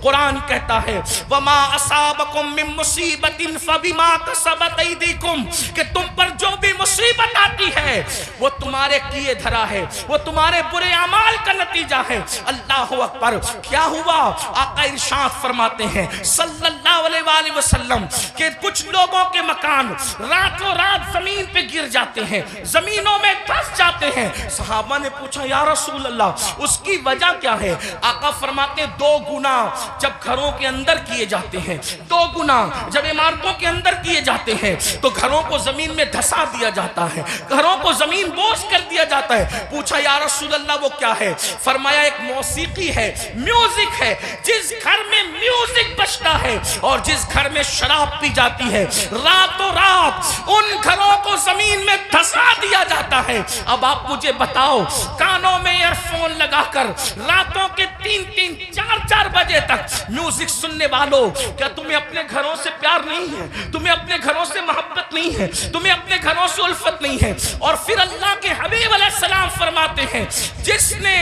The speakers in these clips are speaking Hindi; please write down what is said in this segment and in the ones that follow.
कुरान कहता है वमा असाबकुम मिन मुसीबतिन फबिमा कसबत ऐदीकुम, कि तुम पर जो भी मुसीबत आती है वो तुम्हारे किए धरा है, वो तुम्हारे बुरे अमाल का नतीजा है। अल्लाह अकबर। क्या हुआ? आका इरशाद फरमाते हैं सल्लल्लाहु अलैहि वसल्लम कि कुछ लोगों के मकान रातों रात जमीन पे गिर जाते हैं, जमीनों में धंस जाते हैं। सहाबा ने पूछा या रसूल अल्लाह उसकी वजह क्या है? आका फरमाते दो गुना जब घरों के अंदर किए जाते हैं, दो गुना जब इमारतों के अंदर किए जाते हैं तो घरों को जमीन में धंसा दिया जाता है, घरों को जमीन बोझ कर दिया जाता है। पूछा या रसूल अल्लाह वो क्या है? फरमाया एक मौसीकी है, म्यूजिक है। जिस घर में म्यूजिक बजता है और जिस घर में शराब पी जाती है, रातों रात उन घरों को जमीन में धंसा दिया जाता है। अब आप मुझे बताओ, कानों में ईयरफोन लगाकर रातों के 3-3, 4-4 बजे तक म्यूजिक सुनने वालों, क्या तुम्हें अपने घरों से प्यार नहीं है? तुम्हें अपने घरों से मोहब्बत नहीं है? तुम्हें अपने घरों से उल्फत नहीं है? और फिर अल्लाह के हबीब अलैहिस्सलाम फरमाते हैं जिसने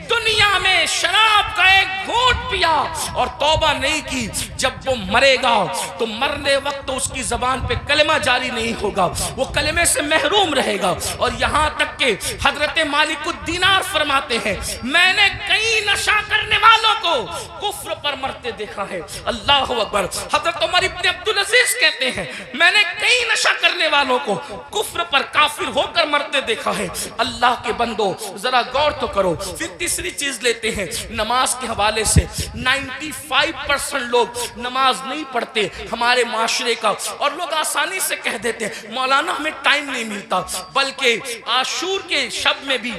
दुनिया में शराब का एक घूंट पिया और तौबा नहीं की, जब वो मरेगा तो मरने वक्त तो उसकी जबान पे कलमा जारी नहीं होगा, वो कलमे से महरूम रहेगा। और यहाँ तक के हजरत मालिकुद्दीनार फरमाते हैं मैंने कई नशा करने वालों को कुफ्र पर मरते देखा है। अल्लाह अकबर। हजरत उमर इब्न अब्दुल अजीज कहते हैं मैंने कई नशा करने वालों को कुफ्र पर काफिर होकर मरते देखा है। अल्लाह के बंदो जरा गौर तो करो। फिर तीसरी चीज लेते हैं नमाज के हवाले से। 95% लोग नमाज नहीं पढ़ते हमारे माशरे का, और लोग आसानी से कह देते हैं मौलाना हमें टाइम नहीं मिलता। बल्कि आशूर के शब में भी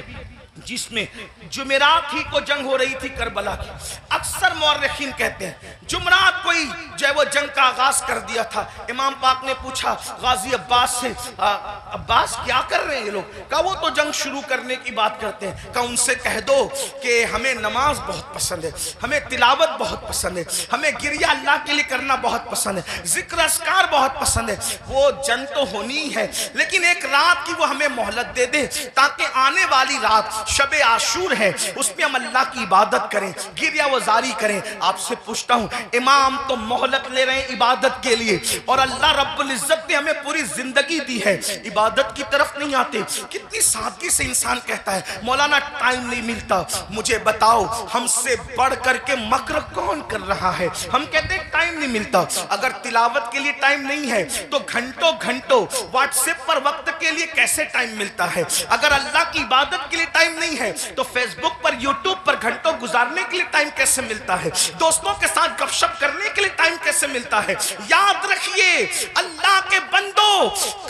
जिसमें जुमेरात ही को जंग हो रही थी करबला की, अक्सर मौर्रिखीन कहते हैं जुमरात को ही जो है वो जंग का आगाज कर दिया था। इमाम पाक ने पूछा गाजी अब्बास से अब्बास क्या कर रहे हैं ये लोग? कहा वो तो जंग शुरू करने की बात करते हैं। कहा उनसे कह दो कि हमें नमाज बहुत पसंद है, हमें तिलावत बहुत पसंद है, हमें गिरिया अल्लाह के लिए करना बहुत पसंद है, जिक्र अस्कार बहुत पसंद है। वो जंग तो होनी है लेकिन एक रात की वो हमें मोहलत दे दे ताकि आने वाली रात शबे आशूर है उसमें हम अल्लाह की इबादत करें, गिरिया वजारी करें। आपसे पूछता हूं इमाम तो मोहलत ले रहे हैं इबादत के लिए और अल्लाह रब्बुल इज्जत ने हमें पूरी जिंदगी दी है, इबादत की तरफ नहीं आते। कितनी सादगी से इंसान कहता है मौलाना टाइम नहीं मिलता। मुझे बताओ हमसे बढ़ करके मकर कौन कर रहा है? हम कहते हैं टाइम नहीं मिलता। अगर तिलावत के लिए टाइम नहीं है तो घंटों घंटों व्हाट्सएप पर वक्त के लिए कैसे टाइम मिलता है? अगर अल्लाह की इबादत के लिए टाइम नहीं है तो फेसबुक पर यूट्यूब पर घंटों गुजारने के लिए टाइम कैसे मिलता है? दोस्तों के साथ गपशप करने के लिए टाइम कैसे मिलता है? याद रखिए अल्लाह के बंदो,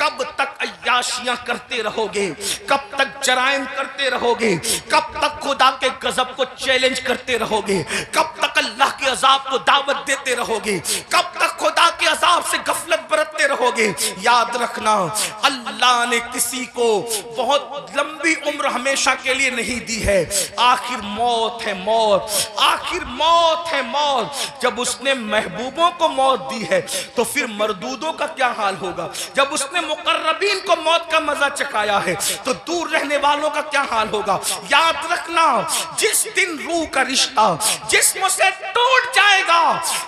कब तक अय्याशियां करते रहोगे? कब तक जराइम करते रहोगे? कब तक खुदा के गजब को चैलेंज करते रहोगे? कब तक अल्लाह के अजाब को दावत देते रहोगे? कब तक खुदा के अजाब से गफलत बरतते रहोगे? याद रखना अल्लाह ने किसी को बहुत लंबी उम्र हमेशा के लिए नहीं दी है। आखिर मौत है मौत, आखिर मौत है मौत। जब उसने महबूबों को मौत दी है तो फिर मरदूदों का क्या हाल होगा? जब उसने मुकर्रबीन को मौत का मजा चखाया है तो दूर रहने वालों का क्या हाल होगा? याद रखना जिस दिन रूह का रिश्ता जिस्म से टूट जाएगा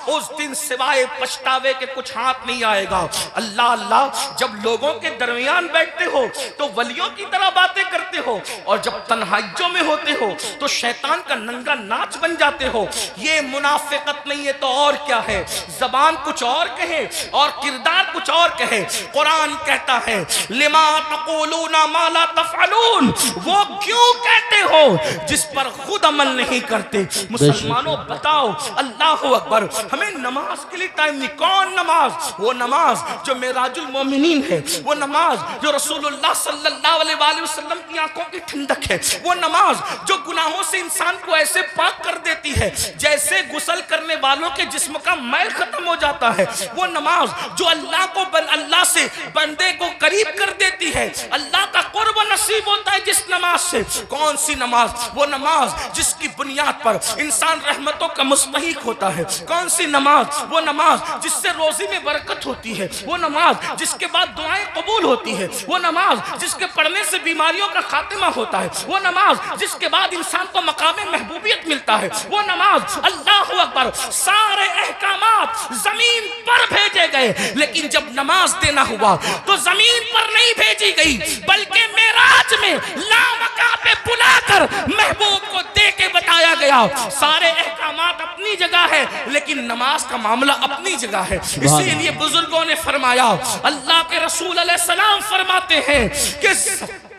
उस दिन सिवाय पछतावे के कुछ हाथ नहीं आएगा। अल्लाह अल्लाह जब लोगों के दरमियान बैठते हो तो वलियों की तरह बातें करते हो और जब तन्हाइयों में होते हो तो शैतान का नंगा नाच बन जाते हो। ये मुनाफिकत नहीं है तो और क्या है? जबान कुछ और कहे और किरदार कुछ और कहे। कुरान कहता है लिमा तक़ूलूना मा ला तफ़अलून, वो क्यों कहते हो जिस पर खुद अमल नहीं करते। मुसलमानों बताओ अल्लाह अकबर, हमें नमाज के लिए टाइम नहीं। कौन नमाज? वो नमाज जो मेराजुल मोमिनीन है, वो नमाज जो रसूलुल्लाह सल्लल्लाहु अलैहि वसल्लम की आंखों की ठंडक है, वो नमाज जो गुनाहों से इंसान को ऐसे पाक कर देती है जैसे गुसल करने वालों के जिस्म का मैल खत्म हो जाता है, वो नमाज जो अल्लाह से बंदे को करीब कर देती है, अल्लाह का कुर्ब नसीब होता है जिस नमाज से। कौन सी नमाज? वो नमाज जिसकी बुनियाद पर इंसान रहमतों का मुस्तहिक होता है। कौन सी वो नमाज जिससे रोजी में बरकत होती है, वो नमाज जिसके बाद दुआएं कबूल होती है, वो नमाज जिसके पढ़ने से बीमारियों का खात्मा होता है, वो नमाज जिसके बाद इंसान को मकाम महबूबियत मिलता है, वो नमाज। अल्लाहु अकबर। सारे अहकामात जमीन पर भेजे गए, लेकिन जब नमाज देना हुआ तो जमीन पर नहीं भेजी गई, बल्कि मेराज में लामका पे बुलाकर महबूब को दे के बताया गया। सारे अहकामात अपनी जगह है, लेकिन नमाज का मामला अपनी जगह है। इसीलिए बुजुर्गों ने फरमाया, अल्लाह के रसूल अलैहि सलाम फरमाते हैं कि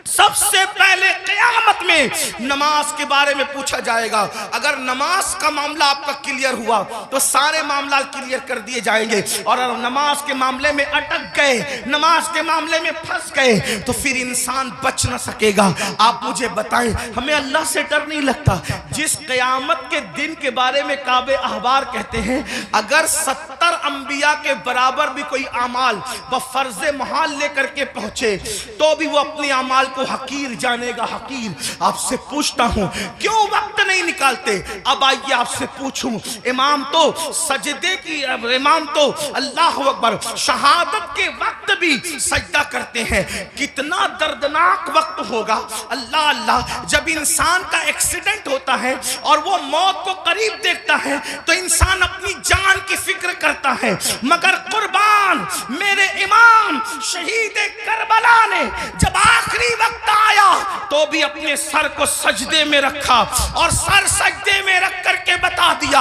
सबसे पहले क़यामत में नमाज के बारे में पूछा जाएगा। अगर नमाज का मामला आपका क्लियर हुआ तो सारे मामला क्लियर कर दिए जाएंगे, और अगर नमाज के मामले में अटक गए, नमाज के मामले में फंस गए, तो फिर इंसान बच ना सकेगा। आप मुझे बताएं, हमें अल्लाह से डर नहीं लगता? जिस क़यामत के दिन के बारे में काबे अहबार कहते हैं, अगर 70 अंबिया के बराबर भी कोई अमाल व फर्ज महाल लेकर के पहुंचे तो भी वो अपने अमाल को हकीर जानेगा, हकीर। आपसे पूछता हूं, क्यों वक्त नहीं निकालते? अब आइए आपसे पूछूं, इमाम तो सजदे की, इमाम तो अल्लाह अकबर शहादत के वक्त भी सजदा करते हैं। कितना दर्दनाक वक्त होगा, अल्लाह अल्लाह। जब इंसान का एक्सीडेंट होता है और वो मौत को करीब देखता है तो इंसान अपनी जान की फिक्र करता है, मगर कुर्बान मेरे इमाम शहीद करबला ने जब आखिरी वक्त आया तो भी अपने सर को सजदे में रखा, और सर सजदे में रख करके बता दिया,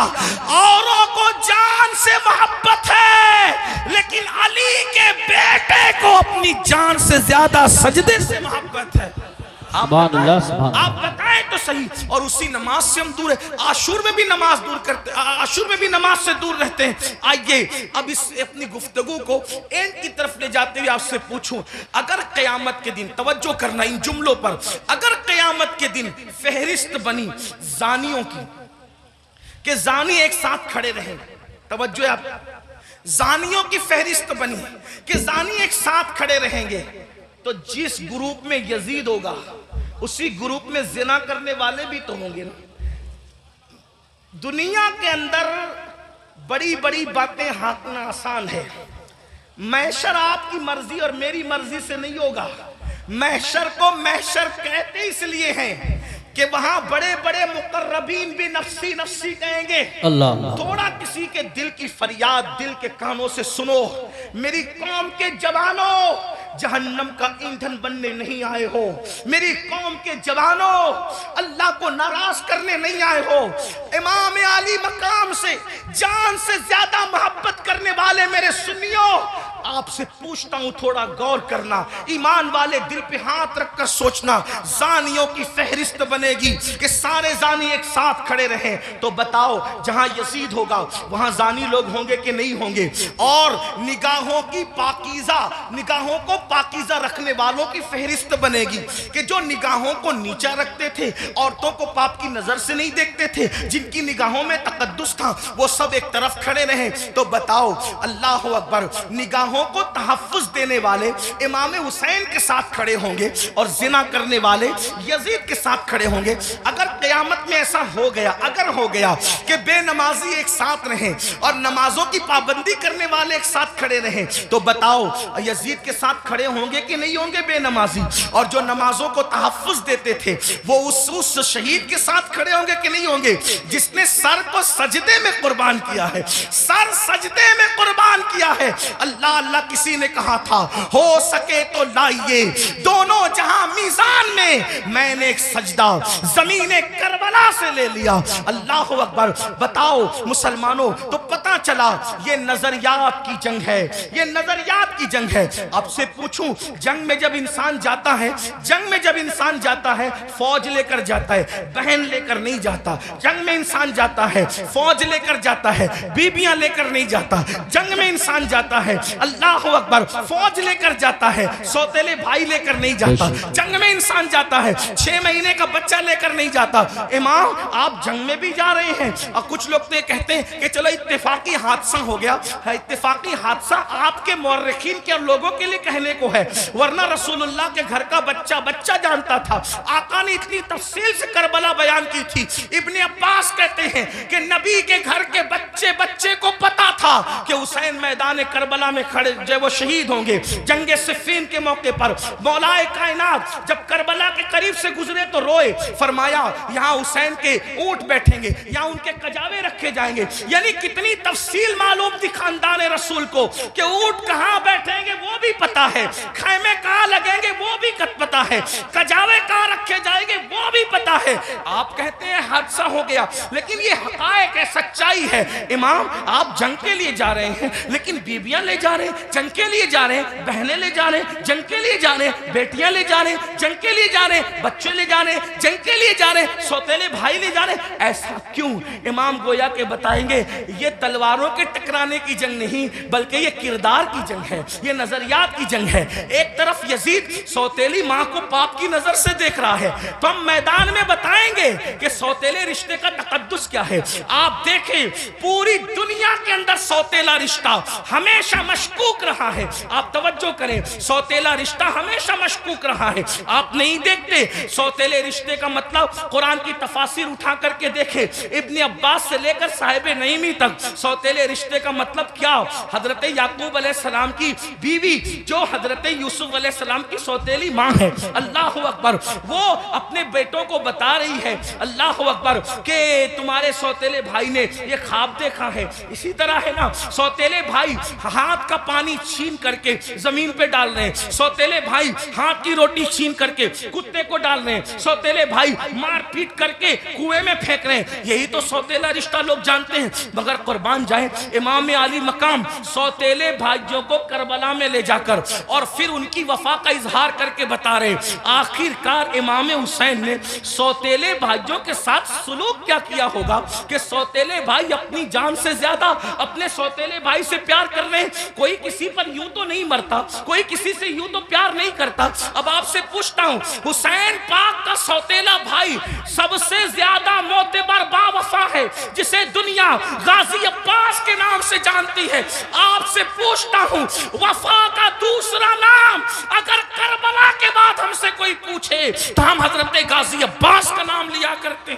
औरों को जान से मोहब्बत है, लेकिन अली के बेटे को अपनी जान से ज्यादा सजदे से मोहब्बत है। आप बताएं तो सही। और उसी नमाज से हम दूर है। आशूर में भी नमाज दूर करते, आशूर में भी नमाज से दूर रहते हैं। आइए अब इस अपनी गुफ्तगू को एंड की तरफ ले जाते हुए आपसे पूछूं, अगर क़यामत के दिन, तवज्जो करना इन जुमलों पर, अगर क़यामत के दिन फहरिस्त बनी जानियों की, कि जानी एक साथ खड़े रहे, तवज्जो आप, जानियों की फहरिस्त बनी कि जानी एक साथ खड़े रहेंगे, तो जिस ग्रुप में यजीद होगा उसी ग्रुप में जिना करने वाले भी तो होंगे ना। दुनिया के अंदर बड़ी बड़ी बातें हाकना आसान है। महशर आपकी मर्जी और मेरी मर्जी से नहीं होगा। महशर को महशर कहते इसलिए हैं कि वहां बड़े बड़े मुकर्रबीन भी नफ्सी नफ्सी कहेंगे। अल्लाह। थोड़ा किसी के दिल की फरियाद दिल के कानों से सुनो, मेरी कौम के जवानों, जहन्नम का ईंधन बनने नहीं आए हो। मेरी कौम के जवानों, अल्लाह को नाराज करने नहीं आए हो। इमाम आली मकाम से जान से ज्यादा मोहब्बत करने वाले मेरे सुन्नियों, आपसे पूछता हूं, थोड़ा गौर करना, ईमान वाले दिल पे हाथ रखकर सोचना। जानियों की फहरिस्त बनेगी कि सारे जानी एक साथ खड़े रहे, तो बताओ जहां यजीद होगा वहां जानी लोग होंगे कि नहीं होंगे? और निगाहों की पाकीज़ा, निगाहों को पाकीज़ा रखने वालों की फहरिस्त बनेगी कि जो निगाहों को नीचा रखते थे, औरतों को पाप की नजर से नहीं देखते थे, जिनकी निगाहों में तकद्दुस था, वो सब एक तरफ खड़े रहे। तो बताओ, अल्लाह अकबर, निगाहों को तहफ्फुज देने वाले इमाम हुसैन के साथ खड़े होंगे और जिना करने वाले यजीद के साथ खड़े होंगे। अगर क़यामत में ऐसा हो गया, अगर हो गया कि बेनमाजी एक साथ रहे और नमाजों की पाबंदी करने वाले एक साथ खड़े रहे, तो बताओ यजीद के साथ खड़े होंगे कि नहीं होंगे बेनमाजी? और जो नमाजों को तहफ्फुज देते थे वो उस शहीद के साथ खड़े होंगे कि नहीं होंगे, जिसने सर को सजदे में कुर्बान किया है, सर सजदे में कुर्बान किया है। अल्लाह अल्लाह किसी ने कहा था, हो सके तो लाइए दोनों जहां मीजान में, मैंने एक सजदा जमीने करबला से ले लिया। अल्लाह अकबर। बताओ मुसलमानों, तो पता चला ये नजरियात की जंग है, ये नजरियात की जंग है। आपसे पूछूं, जंग में जब इंसान जाता है, जंग में जब इंसान जाता है, फौज लेकर जाता है, बहन लेकर नहीं जाता। जंग में इंसान जाता है, फौज लेकर जाता है, बीबियां लेकर नहीं जाता। जंग में इंसान जाता है, अल्लाह अकबर, फौज लेकर जाता है, सौतेले भाई लेकर नहीं जाता। जंग में इंसान जाता है, 6 महीने का बच्चा लेकर नहीं जाता। इमाम, आप जंग में भी जा रहे हैं, और कुछ लोग तो ये कहते हैं कि चलो इत्तेफाकी हादसा हो गया है। इत्तेफाकी हादसा आपके मौर्रिखीन के लोगों के लिए कहने को है, वरना रसूलुल्लाह के घर का बच्चा बच्चा जानता था। आका ने इतनी तफसील से करबला बयान की थी। इब्ने अब्बास कहते हैं कि नबी के घर के बच्चे बच्चे को पता कि हुसैन मैदान करबला में खड़े जो वो शहीद होंगे जंगे सिफ़ीन के मौके पर। मौलाए कायनात जब करबला के करीब से गुजरे तो रोए, फरमाया यहाँ हुसैन के ऊंट बैठेंगे, यहाँ उनके कजावे रखे जाएंगे। यानी कितनी तफसील मालूम थी खानदान रसूल को कि ऊंट कहाँ बैठेंगे वो भी पता है, खैमे कहाँ लगेंगे वो भी पता है, कजावे कहाँ रखे जाएंगे वो भी पता है। आप कहते हैं हादसा हो गया, लेकिन ये हकायक है, सच्चाई है। इमाम आप जंग के लिए जा रहे हैं, लेकिन बीबियां ले जा रहे हैं, जंग के लिए जा रहे हैं, बहनें ले जा रहे हैं, जंग के लिए जा रहे हैं, बेटियां ले जा रहे हैं, जंग के लिए जा रहे हैं, बच्चे ले जा रहे हैं, जंग के लिए जा रहे हैं, सौतेले भाई ले जा रहे हैं। ऐसा क्यों? इमाम गोया के बताएंगे ये तलवारों के टकराने की जंग नहीं, बल्कि ये किरदार की जंग है, ये नजरियात की जंग है। एक तरफ यजीद सौतेली मां को पाप की नजर से देख रहा है, तो हम मैदान में बताएंगे कि सौतेले रिश्ते का तकद्दुस क्या है। आप देखें पूरी दुनिया के अंदर सौतेला रिश्ता हमेशा मशकूक रहा है। आप तवज्जो करें, सौतेला रिश्ता हमेशा मशकूक रहा है। आप नहीं देखते सौतेले रिश्ते का मतलब कुरान की तफासिर उठा करके देखें, इब्ने अब्बास से लेकर साहिब नईमी तक सौतेले रिश्ते का मतलब क्या। हजरत याकूब अलैहिस्सलाम की बीवी जो हजरत यूसुफ अलैहिस्सलाम की सौतेली माँ है, अल्लाह अकबर, वो अपने बेटों को बता रही है, अल्लाह अकबर, के तुम्हारे सौतेले भाई ने ये ख्वाब देखा है। इसी तरह है ना, सौतेले भाई हाथ का पानी छीन करके जमीन पे डाल रहे हैं, सौतेले भाई हाथ की रोटी छीन करके कुत्ते को डाल रहे हैं, सौतेले भाई मार पीट करके कुएं में फेंक रहे हैं। यही तो सौतेला रिश्ता लोग जानते हैं। मगर कुर्बान जाए इमाम आली मकाम सौतेले भाइयों को करबला में ले जाकर और फिर उनकी वफा का इजहार करके बता रहे, आखिरकार इमाम हुसैन ने सौतेले भाइयों के साथ सुलूक क्या किया होगा कि सौतेले भाई अपनी जान से ज्यादा अपने सौतेले भाई से प्यार कर रहे हैं। कोई किसी पर यूं तो नहीं मरता, कोई किसी से यूं तो प्यार नहीं करता। अब आपसे पूछता हूं, हुसैन पाक का सौतेला भाई सबसे ज्यादा मोतबर बावफा है, जिसे दुनिया गाजी अब्बास के नाम से जानती है। आपसे पूछता हूं, वफा का दूसरा नाम अगर करबला के बाद हमसे कोई पूछे तो हम हजरत गाजी अब्बास का नाम लिया करते।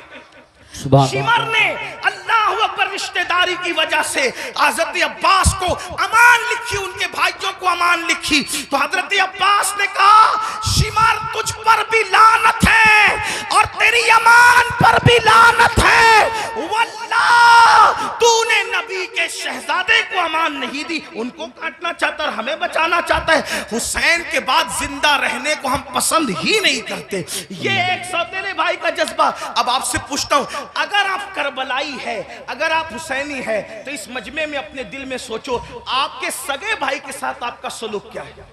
शिमर ने अल्लाह अकबर रिश्तेदारी की वजह से हजरत अब्बास को अमान लिखी, उनके भाइयों को अमान लिखी, तो हजरत अब्बास ने कहा शिमर तुझ पर भी लानत है और तेरी अमान पर भी लानत है। वल्लाह तूने नबी के शहजादे को अमान नहीं दी, उनको काटना चाहता है, हमें बचाना चाहता है। हुसैन के बाद जिंदा रहने को हम पसंद ही नहीं करते। ये एक सौतेले भाई का जज्बा। अब आपसे पूछता हूं, अगर आप करबलाई है, अगर आप हुसैनी है, तो इस मजमे में अपने दिल में सोचो आपके सगे भाई के साथ आपका सलूक क्या है।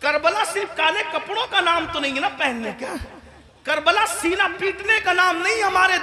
करबला सिर्फ काले कपड़ों का नाम तो नहीं है ना पहनने का, करबला सीना पीटने का नाम नहीं। हमारे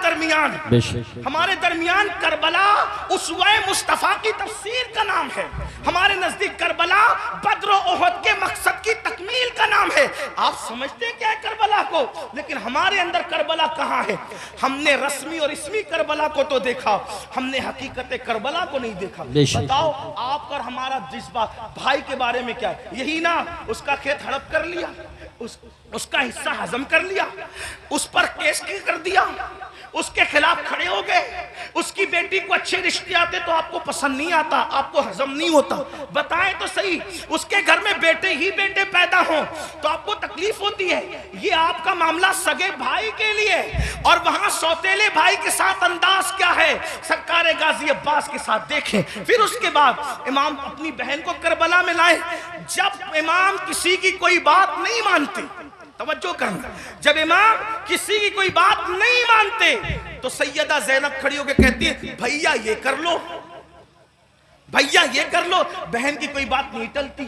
दरमियान करबला उसवाए मुस्तफा की तफसीर का नाम है। हमारे नजदीक करबला बद्र और ओहद के मकसद की तकमील का नाम है। आप समझते क्या है करबला को, लेकिन हमारे अंदर करबला कहाँ है। हमने रस्मी और इसमी करबला को तो देखा, हमने हकीकत करबला को नहीं देखा। बताओ आप और हमारा जज्बा भाई के बारे में क्या है। यही ना, उसका खेत हड़प कर लिया, उसका हिस्सा हजम कर लिया, उस पर केस कर दिया, उसके खिलाफ खड़े हो गए। उसकी बेटी को अच्छे रिश्ते आते तो आपको पसंद नहीं आता, आपको हजम नहीं होता। बताएं तो सही, उसके घर में बेटे ही बेटे पैदा हों तो आपको तकलीफ होती है। ये आपका मामला सगे भाई के लिए, और वहां सौतेले भाई के साथ अंदाज क्या है सरकार गाजी अब्बास के साथ देखें। फिर उसके बाद इमाम अपनी बहन को करबला में लाए। जब इमाम किसी की कोई बात नहीं मानते, तवज्जो करना, जब इमाम किसी की कोई बात नहीं मानते तो सैयदा ज़ैनब खड़ी होकर कहती है भैया ये कर लो, भैया ये कर लो। बहन की कोई बात नहीं टलती।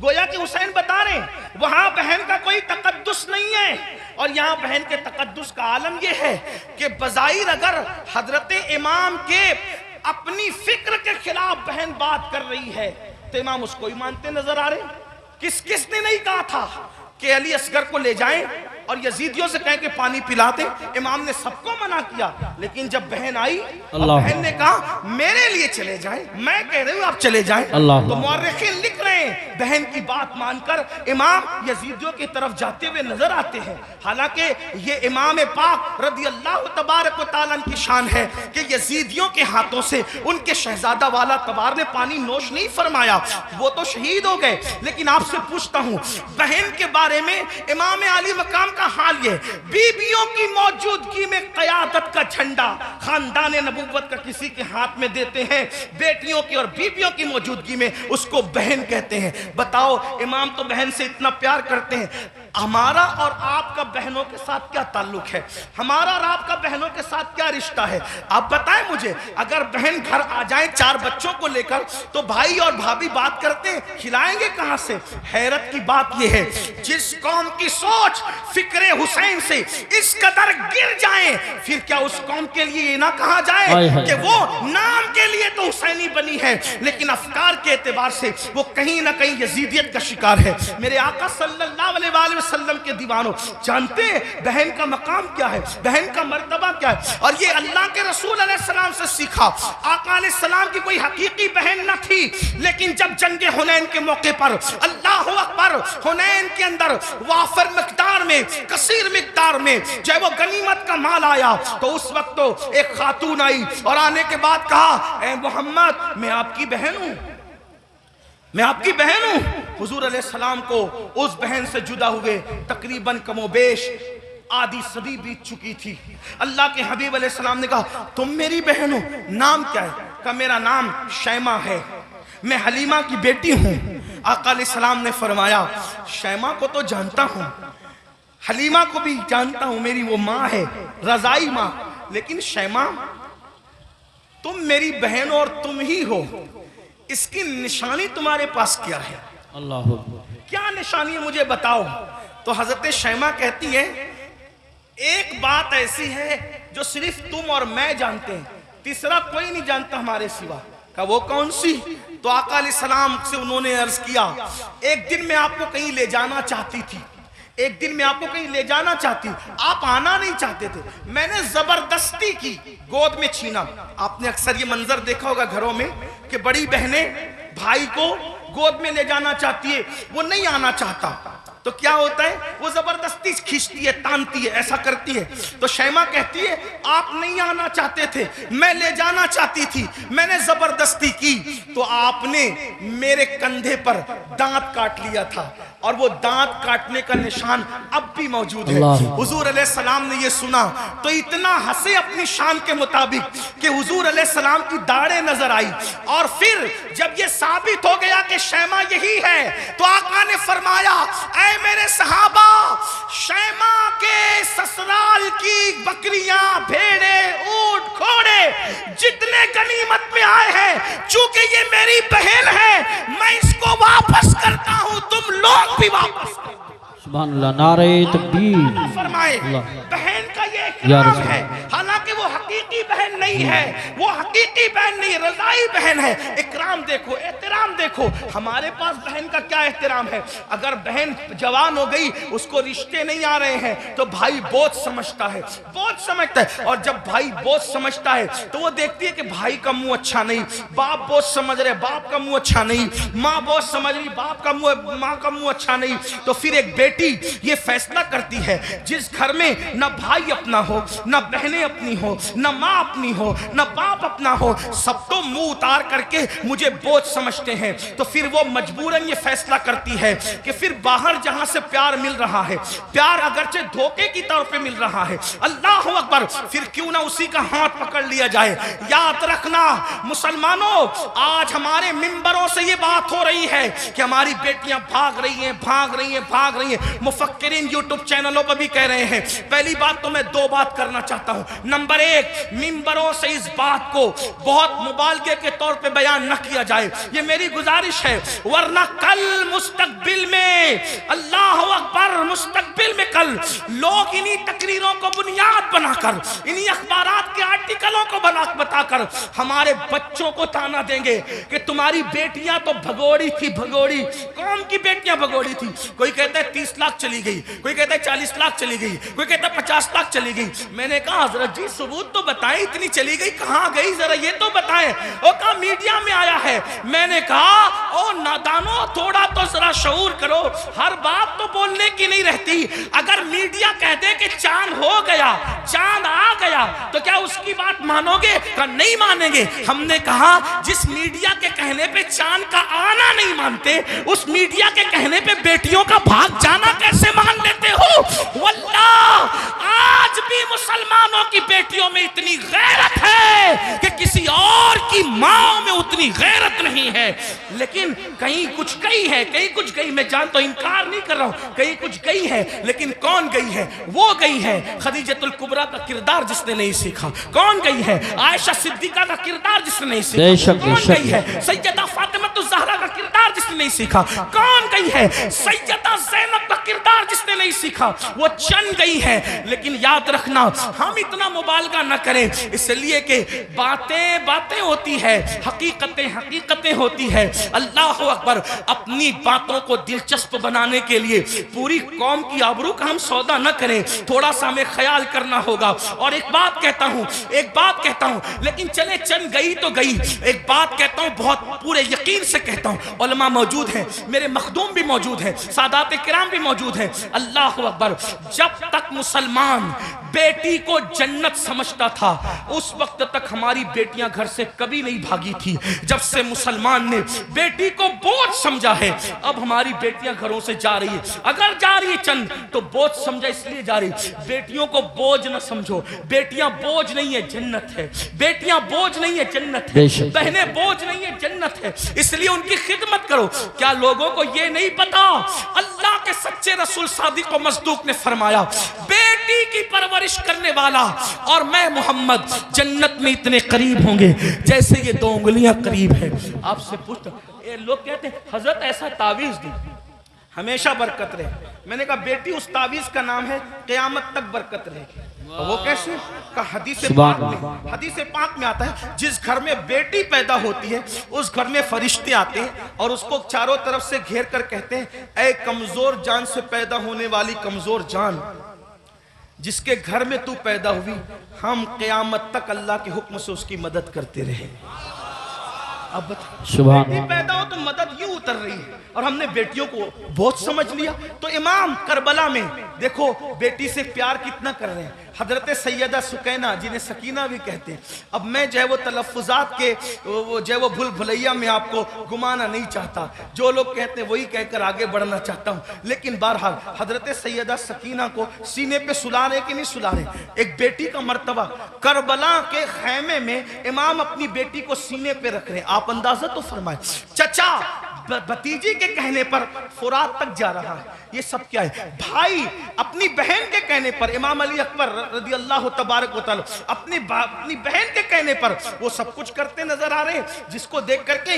गोया कि हुसैन बता रहे वहां बहन का कोई तकद्दुस नहीं है, और यहाँ बहन के तकद्दुस का आलम यह है कि बज़ाहिर अगर हजरत इमाम के अपनी फिक्र के खिलाफ बहन बात कर रही है तो इमाम उसको ही मानते नजर आ रहे। किसने नहीं कहा था कि अली असगर को ले जाएं, और यजीदियों से कह के पानी पिला दे। इमाम ने सबको मना किया, लेकिन जब बहन आई और बहन ने कहा मेरे लिए चले जाएं, मैं कह रही हूँ आप चले जाएं, तो मुअर्रिखीन लिख रहे हैं बहन की बात मानकर इमाम यजीदियों की तरफ जाते हुए नजर आते हैं। हालांकि ये इमाम पाक रज़ी अल्लाह तबारक व तआला की शान है कि यजीदियों के हाथों से उनके शहजादा वाला तबार ने पानी नोश नहीं फरमाया, वो तो शहीद हो गए। लेकिन आपसे पूछता हूँ बहन के बारे में इमाम आली मकाम का हाल ये, बीबियों की मौजूदगी में क़यादत का झंडा खानदान नबूवत का किसी के हाथ में देते हैं, बेटियों की और बीबियों की मौजूदगी में उसको बहन कहते हैं। बताओ इमाम तो बहन से इतना प्यार करते हैं, हमारा और आपका बहनों के साथ क्या ताल्लुक है? हमारा और आपका बहनों के साथ क्या रिश्ता है? आप बताएं मुझे। अगर बहन घर आ जाए 4 बच्चों को लेकर तो भाई और भाभी बात करते हैं, खिलाएंगे कहां से? हैरत की बात यह है, जिस कौम की सोच फिक्रे हुसैन से इस कदर गिर जाए, फिर क्या उस कौम के लिए ये ना कहा जाए कि वो नाम के लिए तो हुसैनी बनी है, लेकिन अफकार के एतबार से वो कहीं ना कहीं यजीदियत का शिकार है। मेरे आका सल्लल्लाहु अलैहि वसल्लम के दीवानों, जानते हैं बहन का मकाम क्या है, बहन का मर्तबा क्या है? और ये अल्लाह के रसूल अलैहिस्सलाम से सीखा। आका अलैहिस्सलाम की कोई हकीकी बहन न थी, लेकिन जब जंगे हुनैन के मौके पर अल्लाह अकबर, हुनैन के अंदर वाफर मिकदार में, कसीर मिकदार में चाहे वो गनीमत का माल आया, तो उस वक्त तो एक खातून आई और आने के बाद कहा, ए मोहम्मद मैं आपकी बहन हूं, मैं आपकी बहन हूं। हुजूर अलैहिस्सलाम को उस बहन से जुदा हुए तकरीबन कमोबेश आधी सदी बीत चुकी थी। अल्लाह के हबीब अलैहिस्सलाम ने कहा तुम मेरी बहन हो, नाम क्या है? कहा मेरा नाम शैमा है, मैं हलीमा की बेटी हूं। आका अलैहिस्सलाम ने फरमाया शैमा को तो जानता हूं, हलीमा को भी जानता हूं, मेरी वो माँ है, रजाई माँ, लेकिन शैमा तुम मेरी बहन और तुम ही हो, इसकी निशानी तुम्हारे पास क्या है? अल्लाह, क्या निशानी है मुझे बताओ। तो हजरत शैमा कहती है एक बात ऐसी है जो सिर्फ तुम और मैं जानते हैं, तीसरा कोई नहीं जानता हमारे सिवा। का वो कौन सी? तो आका अलैहिस्सलाम से उन्होंने अर्ज किया एक दिन मैं आपको कहीं ले जाना चाहती थी, एक दिन मैं आपको कहीं ले जाना चाहती, आप आना नहीं चाहते थे, मैंने जबरदस्ती की, गोद में छीना। आपने अक्सर ये मंजर देखा होगा घरों में कि बड़ी बहनें भाई को गोद में ले जाना चाहती है, वो नहीं आना चाहता, तो क्या होता है वो जबरदस्ती खींचती है, तानती है, ऐसा करती है। तो शैमा कहती है आप नहीं आना चाहते थे, मैं ले जाना चाहती थी, मैंने जबरदस्ती की, तो आपने मेरे कंधे पर दांत काट लिया था और वो दांत काटने का निशान अब भी मौजूद है। हुजूर अलैहिस्सलाम ने ये सुना तो इतना हंसे अपनी शान के मुताबिक कि हुजूर अलैहिस्सलाम की दाढ़ें नजर आई, और फिर जब ये साबित हो गया कि शैमा यही है, तो आका ने फरमाया ऐ मेरे सहाबा, शैमा के ससुराल की बकरियां, भेड़े, ऊंट, घोड़े जितने गनीमत में आए हैं, चूंकि ये मेरी बहन है, मैं इसको वापस करता हूं, तुम लोग भी वापस करो। सुभान अल्लाह, नारे तकबीर। फरमाए बहन का ये इकराम है, हालांकि वो हकीकी बहन नहीं है, वो हकीकी बहन नहीं, रज़ाई बहन है। इकराम देखो, एहतराम देखो, हमारे पास बहन का क्या एहतराम है। अगर बहन जवान हो गई, उसको रिश्ते नहीं आ रहे हैं, तो भाई बोझ समझता है, बोझ समझता है, और जब भाई बोझ समझता है तो वो देखती है कि भाई का मुंह अच्छा नहीं, बाप बोझ समझ रहे, बाप का मुंह अच्छा नहीं, माँ बोझ समझ रही, बाप का मुंह, माँ का मुंह अच्छा नहीं, तो फिर एक बेटी ये फैसला करती है जिस घर में न भाई अपना हो, न बहनें अपनी हो, न माँ अपनी हो, न बाप अपना हो, सब तो मुंह उतार करके मुझे बोझ समझते हैं, तो फिर वो मजबूरन ये फैसला करती है कि फिर बाहर जहां से प्यार मिल रहा है, प्यार अगरचे धोखे की तौर पे मिल रहा है, अल्लाह अकबर, फिर क्यों ना उसी का हाथ पकड़ लिया जाए। याद रखना मुसलमानों, आज हमारे मिंबरों से ये बात हो रही है कि हमारी बेटियां भाग रही हैं, भाग रही हैं, भाग रही हैं, मुफक्किरीन यूट्यूब चैनलों पर भी कह रहे हैं। पहली बात तो मैं 2 बात करना चाहता हूं। नंबर 1, मिंबरों से इस बात बात को बहुत मुबालगे के तौर पे बयान न किया जाए, ये मेरी गुजारिश है। वरना कल मुस्तकबिल में, अल्लाह अकबर, मुस्तकबिल में कल लोग इन्हीं तकरीरों को बुनियाद बनाकर, इन्हीं अखबारात के आर्टिकलों को बताकर हमारे बच्चों को ताना देंगे कि तुम्हारी बेटियां तो भगोड़ी थी, भगोड़ी। कौन की बेटियां भगोड़ी थी? कोई कहता है 30 लाख चली गई, कोई कहता है 40 लाख चली गई, कोई कहता है 50 लाख चली गई। मैंने कहा हजरत जी सबूत तो बताएं, इतनी चली गई कहां गई, जरा ये तो बताएं। वो कहा मीडिया में आया है। मैंने कहा ओ नादानो, थोड़ा तो जरा शऊर करो, हर बात तो बोलने की नहीं रहती। अगर मीडिया कह दे कि चांद हो गया, चांद आ गया, तो क्या उसकी बात मानोगे? का नहीं मानेंगे। हमने कहा जिस मीडिया के कहने पे चांद का आना नहीं मानते, उस मीडिया के कहने पे बेटियों का भाग जाना कैसे मान लेते हो? वल्लाह आज भी मुसलमानों की बेटियों में इतनी गैरत है कि किसी और की मां में उतनी गैरत नहीं है। लेकिन कहीं कुछ गई है, कहीं कुछ गई, मैं जान तो इनकार नहीं कर रहा हूं, कहीं कुछ गई है। लेकिन कौन गई है? वो गई है खदीजतुल कुबरा का किरदार जिसने नहीं सीखा। कौन गई है? आयशा सिद्दीका का किरदार जिसने नहीं सीखा। कौन गई है? सैयदा फातिमा ज़हरा का किरदार जिसने नहीं सीखा। कौन गई है? सैयदा ज़ैनब का किरदार जिसने नहीं सीखा। वो चंद गई है। लेकिन याद रखना, हम इतना मुबालगा न करें, इसलिए कि बातें बातें होती है, हकीकतें हकीकतें होती है। अल्लाह अकबर। अपनी बातों को दिलचस्प बनाने के लिए पूरी कौम की आबरू का हम सौदा न करें, थोड़ा सा हमें ख्याल करना होगा। और एक बात कहता हूं, लेकिन चले चंद गई तो गई, एक बात कहता हूं, बहुत पूरे यकीन से कहता हूं, उलमा मौजूद हैं, मेरे मखदूम भी मौजूद हैं, सादात किराम भी मौजूद हैं। अल्लाह अकबर। जब तक मुसलमान बेटी को जन्नत समझता था, उस वक्त तक हमारी बेटियां घर से कभी नहीं भागी थी। जब से मुसलमान ने बेटी को बोझ समझा है, अब हमारी बेटियां घरों से जा रही है। अगर जा रही है चंद तो बोझ समझा इसलिए जा रही। बेटियों को बोझ न समझो, बेटियां बोझ नहीं है, जन्नत है। बेटियां बोझ नहीं है, जन्नत है। बहनें बोझ नहीं है, जन्नत है। इसलिए उनकी खिदमत करो। क्या लोगों को यह नहीं पता? अल्लाह के सच्चे रसूल सादिक व मसदूक ने फरमाया, बेटी की परवरिश करने वाला और मैं मोहम्मद जन्नत में इतने करीब होंगे जैसे ये 2 उंगलियां करीब है। आपसे पूछता, ये लोग कहते हैं हजरत ऐसा तावीज दी हमेशा बरकत रहे। मैंने कहा बेटी उस तावीज का नाम है, क़यामत तक बरकत रहे। वो कैसे? का हदीस पाक में आता है, जिस घर में बेटी पैदा होती है उस घर में फरिश्ते आते हैं और उसको चारों तरफ से घेर कर कहते हैं, ऐ कमजोर जान से पैदा होने वाली कमजोर जान, जिसके घर में तू पैदा हुई, हम क़यामत तक अल्लाह के हुक्म से उसकी मदद करते रहे। अब बेटी पैदा हो तो मदद यूं उतर रही है और हमने बेटियों को बहुत समझ लिया। तो इमाम करबला में देखो बेटी से प्यार कितना कर रहे हैं। हजरत सैयदा सुकैना, जिन्हें सकीना भी कहते हैं। अब मैं जो है वो तलफ़ुज़ात के जो है वो भूल भुलैया में आपको घुमाना नहीं चाहता, जो लोग कहते हैं वही कहकर आगे बढ़ना चाहता हूँ। लेकिन बहरहाल हजरत सैयदा सकीना को सीने पे सुला रहे कि नहीं सुला रहे? एक बेटी का मर्तबा। करबला के खैमे में इमाम अपनी बेटी को सीने पे रख रहे हैं। आप अंदाजा तो फरमाए, चचा भतीजी के कहने पर फुरात तक जा रहा है, ये सब क्या है? भाई अपनी बहन के कहने पर, इमाम अली अकबर रज़ी अल्लाह तबारक व तआला अपनी बहन के कहने पर वो सब कुछ करते नजर आ रहे हैं, जिसको देख करके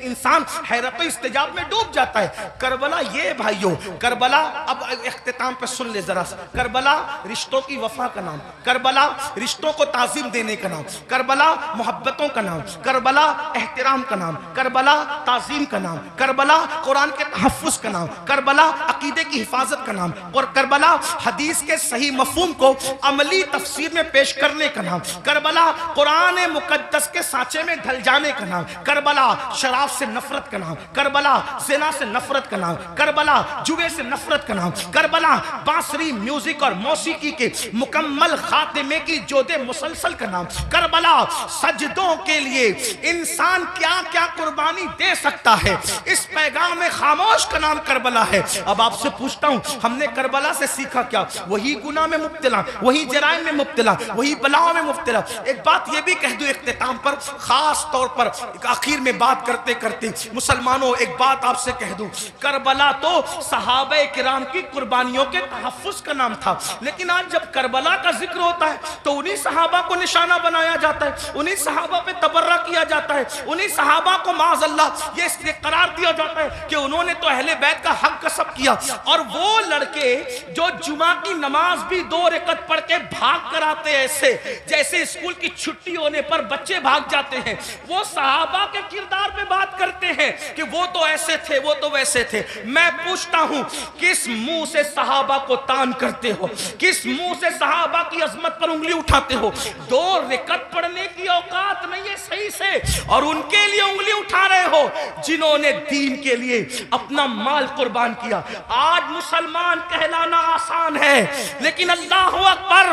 इंसान हैरत व इस्तिजाब में डूब जाता है। करबला ये भाइयों, करबला अब इख्तिताम पे सुन ले जरा सा। करबला रिश्तों की वफा का नाम, करबला रिश्तों को ताज़ीम देने का नाम, करबला मोहब्बतों का नाम, करबला एहतराम का नाम, करबला ताज़ीम का नाम, करबला कुरान के तहफ़्फ़ुज़ का नाम, करबला अकीदे की हिफाजत का नाम, और करबला हदीस के सही मफ़हूम को अमली तफसीर में पेश करने का नाम, करबला कुरान मुक़द्दस के सांचे में ढल जाने का नाम, करबला शराब से नफरत का नाम, करबला ज़िना से नफरत का नाम, करबला जुए से नफरत का नाम, करबला बांसुरी म्यूजिक और मौसीकी के मुकम्मल खातिमे की जोदे मुसलसल का नाम, करबला सजदों के लिए इंसान क्या क्या कुर्बानी दे सकता है इस पैगाम में खामोश का नाम करबला है। अब आपसे पूछता हूँ, हमने करबला से सीखा क्या? वही गुनाह में मुब्तला, वही जराइम में मुब्तला, वही बलाओं में मुब्तला। एक बात ये भी कह दूं इख्तिताम पर, खास तौर पर आखिर में बात करते करते, मुसलमानों एक बात आपसे कह दूं, करबला तो सहाबे किराम की कुर्बानियों के तहफ्फुज का नाम था, लेकिन आज जब करबला का जिक्र होता है तो उन्हीं सहाबा को निशाना बनाया जाता है, उन्हीं सहाबा पे तबर्रा किया जाता है, उन्हीं सहाबा को माज़अल्लाह ये इसलिए करार दिया जाता है कि उन्होंने तो अहले बैत का हक कसब किया। और वो लड़के जो जुमा की नमाज भी 2 रकअत पढ़ के भाग कर आते, ऐसे जैसे स्कूल की छुट्टी होने पर बच्चे भाग जाते हैं, वो सहाबा के किरदार पे बात करते हैं कि वो तो ऐसे थे, वो तो वैसे थे। मैं पूछता हूं, किस मुंह से सहाबा को तान करते हो? किस मुंह से सहाबा की अजमत पर उंगली उठाते हो? 2 रकअत पढ़ने की औकात नहीं है सही से, और उनके लिए उंगली उठा रहे हो जिन्होंने दीन के लिए अपना माल कुर्बान किया। आज मुसलमान कहलाना आसान है, लेकिन अल्लाह अकबर,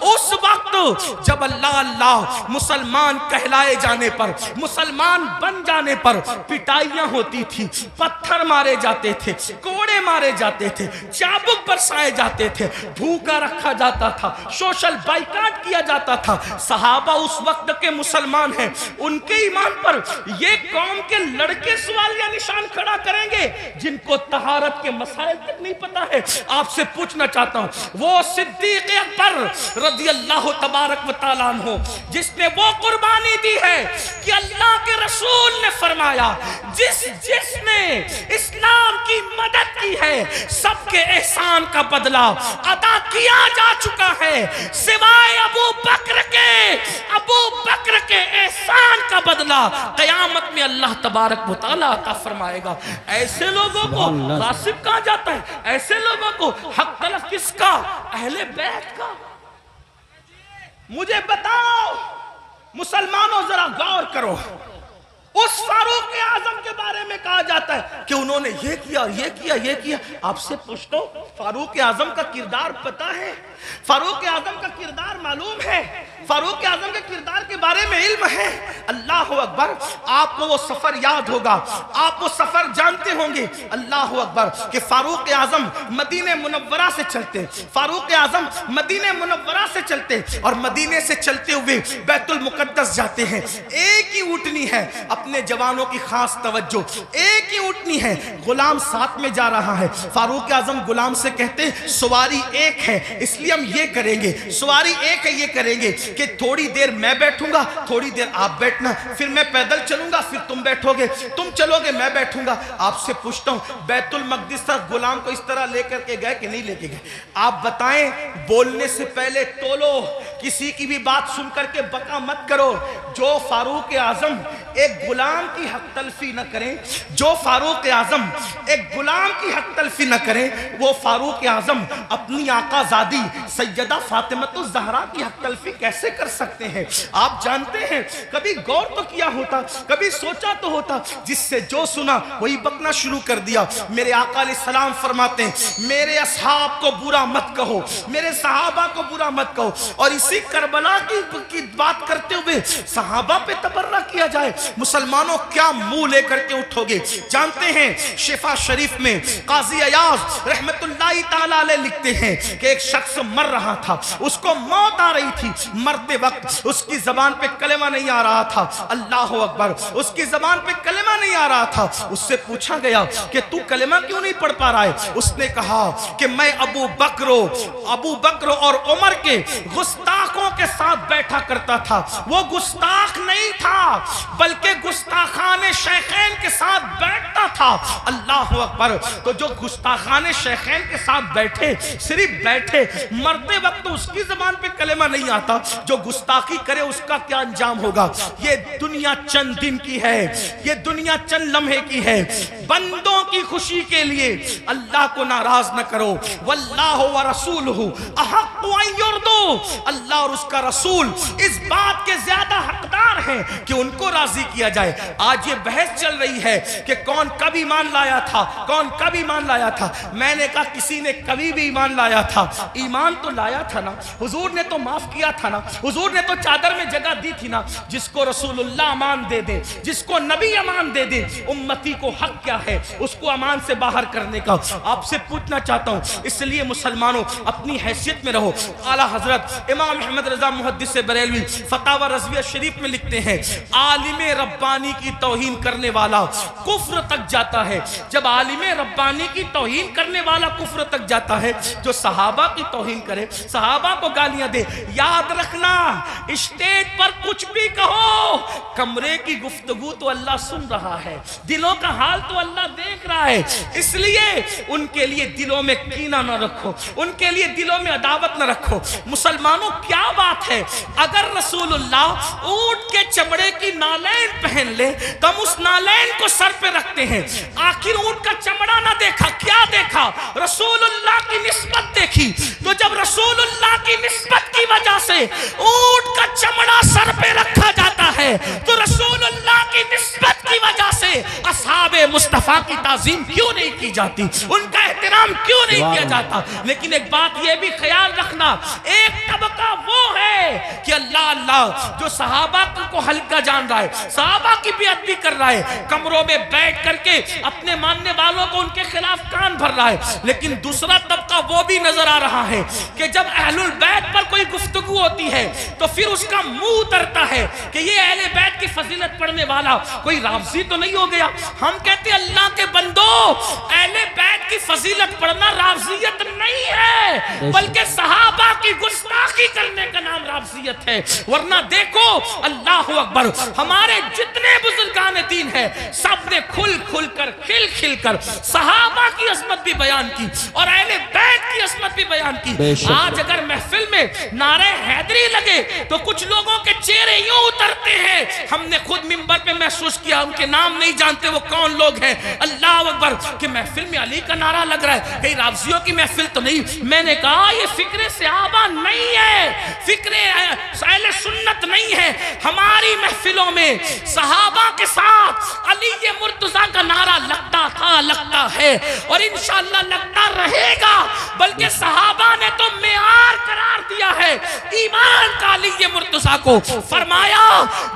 उस वक्त जब अल्लाह अल्लाह मुसलमान कहलाए जाने पर, मुसलमान बन जाने पर पिटाइयां होती थी, पत्थर मारे जाते थे, कोड़े मारे जाते थे, चाबुक बरसाए जाते थे, भूखा रखा जाता था, सोशल बाइकाट किया जाता था। सहाबा उस वक्त के मुसलमान हैं, उनके ईमान पर ये कौम के लड़के सवाल या निशान खड़ा करेंगे जिनको तहारत के मसाइल तक नहीं पता है। आपसे पूछना चाहता हूं, वो सिद्दीक अकबर रज़ी अल्लाह तबारक व तआला अन्हु जिसने वो कुर्बानी दी है कि अल्लाह के रसूल ने फरमाया, जिसने इस्लाम की मदद की है सबके एहसान का बदला अदा किया जा चुका है, सिवाय अबू बकर के एहसान का बदला क़यामत में अल्लाह तबारक व तआला अता फरमाएगा। ऐसे लोगों को गासिब कहा जाता है, ऐसे लोगों को हक तलफ किसका? अहले बैत का। मुझे बताओ मुसलमानों, जरा गौर करो, उस फारूक आजम के बारे में कहा जाता है कि उन्होंने ये किया, ये किया, ये किया। आपसे पूछता हूं, फारूक आजम का किरदार पता है? फारूक आजम का किरदार मालूम है? फारूक आजम के किरदार के बारे में इल्म है? अल्लाह अकबर, आपको वो सफर याद होगा, आप वो सफर जानते होंगे। अल्लाह अकबर कि फारूक आजम मदीने मुनव्वरा से चलते, फारूक आजम मदीने मुनव्वरा से चलते और मदीने से चलते हुए बैतुल मुकद्दस जाते हैं। एक ही ऊँटनी है, अपने जवानों की खास तवज्जो, एक ही ऊँटनी है, गुलाम साथ में जा रहा है। फारूक आजम गुलाम से कहते, सवारी एक है इसलिए हम ये करेंगे, सवारी एक है ये करेंगे कि थोड़ी देर मैं बैठूंगा, थोड़ी देर आप बैठना, फिर मैं पैदल चलूंगा, फिर तुम बैठोगे, तुम चलोगे, मैं बैठूंगा। आपसे पूछता हूं, बैतुल मक़दिस तक गुलाम को इस तरह लेकर के गए कि नहीं लेके गए? आप बताएं, बोलने से पहले तोलो, किसी की भी बात सुन करके बका मत करो। जो फारूक आजम एक गुलाम की हक तलफी न करें, जो फारूक आजम एक गुलाम की हक तलफी न करें, वो फारूक आजम अपनी आकाज़ादी सैयदा फातिमतुज़ ज़हरा की हक तलफी कैसे कर सकते हैं? आप जानते हैं, कभी गौर तो किया होता, कभी सोचा तो होता, जिससे जो सुना वही बकना शुरू कर दिया। मेरे आका अलैहिस्सलाम फरमाते हैं, मेरे असहाब को बुरा मत कहो, मेरे सहाबा को बुरा मत कहो। और इसी करबला की बात करते हुए सहाबा पे तबर्रा किया जाए, मुसलमानों क्या मुंह लेकर के उठोगे? जानते हैं, शिफा शरीफ में काजी अयाज रहमतुल्लाहि ताला अलैह लिखते हैं कि एक शख्स मर रहा था, उसको मौत आ रही थी, मरते वक्त उसकी जबान पे कलेमा नहीं आ रहा था। अल्लाह अकबर, उसकी जबान पे कलेमा नहीं आ रहा था। उससे पूछा गया कि तू कलेमा क्यों नहीं पढ़ पा रहा है? उसने कहा कि मैं अबू बकर और उमर के गुस्ताखों के साथ बैठा करता था। वो गुस्ताख नहीं था, बल्कि गुस्ताखाने शेखैन के साथ बैठता था। अल्लाह अकबर, तो जो गुस्ताखाने शेखैन के साथ बैठे, सिर्फ बैठे, मरते वक्त उसकी जबान पे कलेमा नहीं आता, जो गुस्ताखी करे उसका क्या अंजाम होगा? ये दुनिया चंद दिन की है, ये दुनिया चंद लम्हे की है। बंदों की खुशी के लिए अल्लाह को नाराज न करो। वल्लाहु व रसूलुहु अहक्कु अन युर्दू, अल्लाह और उसका रसूल इस बात के ज्यादा हकदार तैयार हैं कि उनको राजी किया जाए। आज ये बहस चल रही है कि कौन कब ईमान लाया था, कौन कब ईमान लाया था। मैंने कहा किसी ने कभी भी ईमान लाया था, ईमान तो लाया था ना, हुजूर ने तो माफ किया था ना, हुजूर ने तो चादर में जगह दी थी ना। जिसको रसूलुल्लाह अमान दे दे, जिसको नबी अमान दे दे, उम्मती को हक क्या है उसको अमान से बाहर करने का। आपसे पूछना चाहता हूं, इसलिए मुसलमानों अपनी हैसियत में रहो। आला हजरत इमाम अहमद रजा मुहद्दिस बरेलवी फतावा रज़विया शरीफ में लिखते हैं, आलिम रब्बानी की तौहीन करने वाला कुफ्र तक जाता है। जब आलिम रब्बानी की तौहीन करने वाला कुफ्र तक जाता है, जो सहाबा की तौहीन करे, सहाबा को गालियां दे, याद रखना स्टेज पर कुछ भी कहो, कमरे की गुफ्तगू तो अल्लाह सुन रहा है, दिलों का हाल तो अल्लाह देख रहा है। इसलिए उनके लिए दिलों में कीना न रखो, उनके लिए दिलों में अदावत न रखो। मुसलमानों क्या बात है, अगर रसूलुल्लाह ऊंट के चमड़े की नालैन पहन ले तो हम उस नालैन को सर पे रखते हैं। आखिर ऊंट का चमड़ा ना देखा, क्या देखा? रसूलुल्लाह की निस्बत देखी। तो जब रसूलुल्लाह की निस्बत की वजह से ऊंट का चमड़ा सर पे रखा जाता है, तो रसूलुल्लाह की निस्बत की वजह से असहाबे मुस्तफा की ताज़ीम क्यों नहीं की जाती, उनका एहतराम क्यों नहीं किया जाता? लेकिन एक बात यह भी ख्याल रखना, एक तबका वो है कि अल्लाह अल्लाह जो सहाबा को हल्का जान रहा है, सहाबा की बेअदबी भी कर रहा है, कमरों में बैठ करके अपने मानने वालों को उनके खिलाफ कान भर रहा है। लेकिन दूसरा तबका वो भी नजर आ रहा है कि जब अहलुल बैत पर कोई गुफ्तगू होती है तो फिर उसका मुंह उतरता है कि ये अहले बैत की फजीलत पढ़ने वाला कोई राफजी तो नहीं हो गया। हम कहते हैं अल्लाह के बंदो, अहले बैत की फजीलत पढ़ना राफजियत नहीं है, बल्कि सहाबा की गुस्ताखी करने का नाम राफजियत है। वरना देखो, अल्लाह अकबर, हमारे जितने बुजुर्गान दीन है सब ने खुल खुल कर खिल खिल कर सहाबा की अजमत भी बयान की और अहले बैत की अजमत भी बयान की। आज अगर महफिल में नारे हैदरी लगे तो कुछ लोगों के चेहरे यूं उतरते हैं, हमने खुद मिंबर पे महसूस किया, उनके नाम नहीं जानते वो कौन लोग हैं। अल्लाह अकबर कि महफिल में अली का नारा लग रहा है, कहीं राफजियों की महफिल तो नहीं। मैंने कहा ये फिक्रे सहाबा नहीं है, फिक्रे अहले सुन्नत नहीं है। हमारी महफिलों में सहाबा के साथ अली ये मुर्तजा का नारा लगता था, लगता है और इंशाअल्लाह लगता रहेगा। बल्कि सहाबा ने तो मेयार करार दिया है ईमान का अली ये मुर्तजा को। फरमाया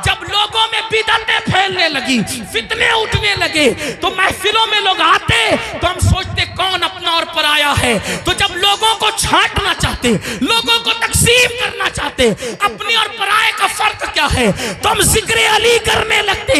जब लोगों में बिदअतें फैलने लगी, फितने उठने लगे, तो महफिलों में लोग आते तो हम सोचते कौन अपना और पराया है। तो जब लोगों को छांटना चाहते, लोगों को तकसीम करना चाहते, अपने और पराये का फर्क क्या है, तो हम जिक्र अली करने लगते।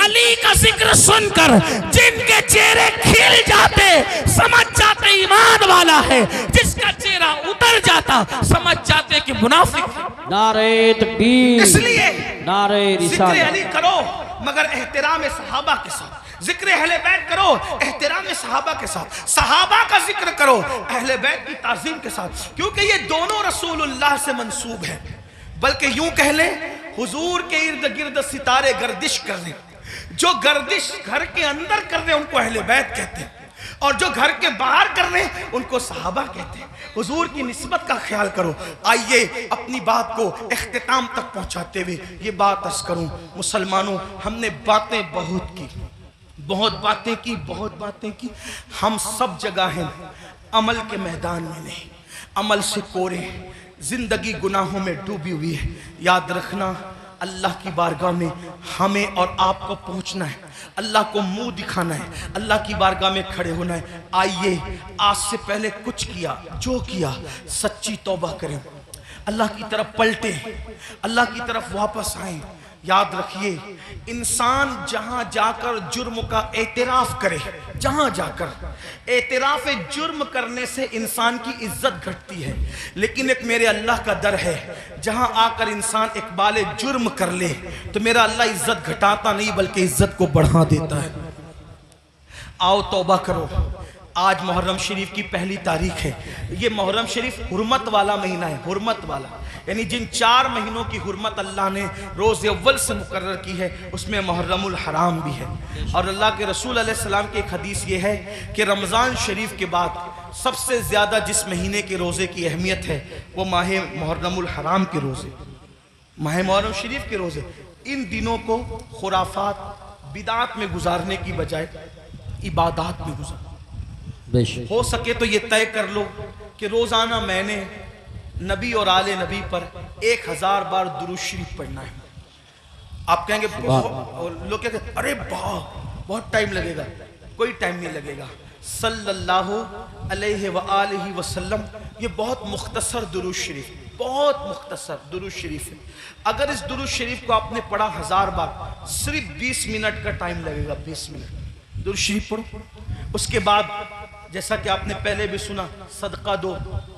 अली का जिक्र सुनकर जिनके चेहरे खिल जाते समझ जाते ईमान वाला है, जिसका चेहरा उतर जाता समझ जाते कि मुनाफिक। नारे तकबीर, इसलिए नारे जिक्र रिसालत। अली करो मगर एहतराम सहाबा के साथ, जिक्र अहले बैत करो एहतराम सहाबा के साथ, सहाबा का जिक्र करो अहले बैत की ताज़ीम के साथ, क्योंकि ये दोनों रसूलुल्लाह से मंसूब है। बल्कि यूं कह ले हुजूर के इर्द गिर्द सितारे गर्दिश कर रहे, जो गर्दिश घर के अंदर कर रहे उनको अहले बैत कहते हैं और जो घर के बाहर कर रहे हैं उनको सहाबा कहते हैं। हुजूर की निस्बत का ख्याल करो। आइए अपनी बात को इख्तिताम तक पहुंचाते हुए ये बात अर्ज करूं, मुसलमानों हमने बातें बहुत की, बहुत बातें की, बहुत बातें की। हम सब जगह हैं, अमल के मैदान में नहीं, अमल से कोरे, जिंदगी गुनाहों में डूबी हुई है। याद रखना अल्लाह की बारगाह में हमें और आपको पहुंचना है, अल्लाह को मुंह दिखाना है, अल्लाह की बारगाह में खड़े होना है। आइए आज से पहले कुछ किया, जो किया सच्ची तौबा करें, अल्लाह की तरफ पलटे, अल्लाह की तरफ वापस आए। याद रखिए इंसान जहां जाकर जुर्म का एतराफ करे, जहां जाकर एतराफ जुर्म करने से इंसान की इज्जत घटती है, लेकिन एक मेरे अल्लाह का दर है, जहां आकर इंसान इकबाल जुर्म कर ले तो मेरा अल्लाह इज्जत घटाता नहीं बल्कि इज्जत को बढ़ा देता है। आओ तौबा करो। आज मुहर्रम शरीफ की पहली तारीख है। ये मुहर्रम शरीफ हुर्मत वाला महीना है, हुर्मत वाला, यानी जिन 4 महीनों की हुर्मत अल्लाह ने रोज़ अव्वल से मुकर्रर की है उसमें मुहर्रमुल हराम भी है। और अल्लाह के रसूल अलैहि सलाम की एक हदीस ये है कि रमज़ान शरीफ के बाद सबसे ज़्यादा जिस महीने के रोज़े की अहमियत है वो माह मुहर्रमुल हराम के रोज़े, माह मुहर्रम शरीफ के रोज़े। इन दिनों को खुराफात बिदात में गुजारने की बजाय इबादत में गुजार। बेशक हो सके तो ये तय कर लो कि रोजाना मैंने नबी और आले नबी पर 1000 बार दुरूद शरीफ पढ़ना है। आप कहेंगे लोग कहते अरे बहुत टाइम लगेगा। कोई टाइम नहीं लगेगा। सल्लल्लाहु अलैहि व आलिहि वसल्लम, ये बहुत मुख्तसर दुरूद शरीफ, बहुत मुख्तसर दुरूद शरीफ है। अगर इस दुरूद शरीफ को आपने पढ़ा 1000 बार, सिर्फ 20 मिनट का टाइम लगेगा। 20 मिनट दुरूद शरीफ पढ़ो। उसके बाद जैसा कि आपने पहले भी सुना, सदका दो,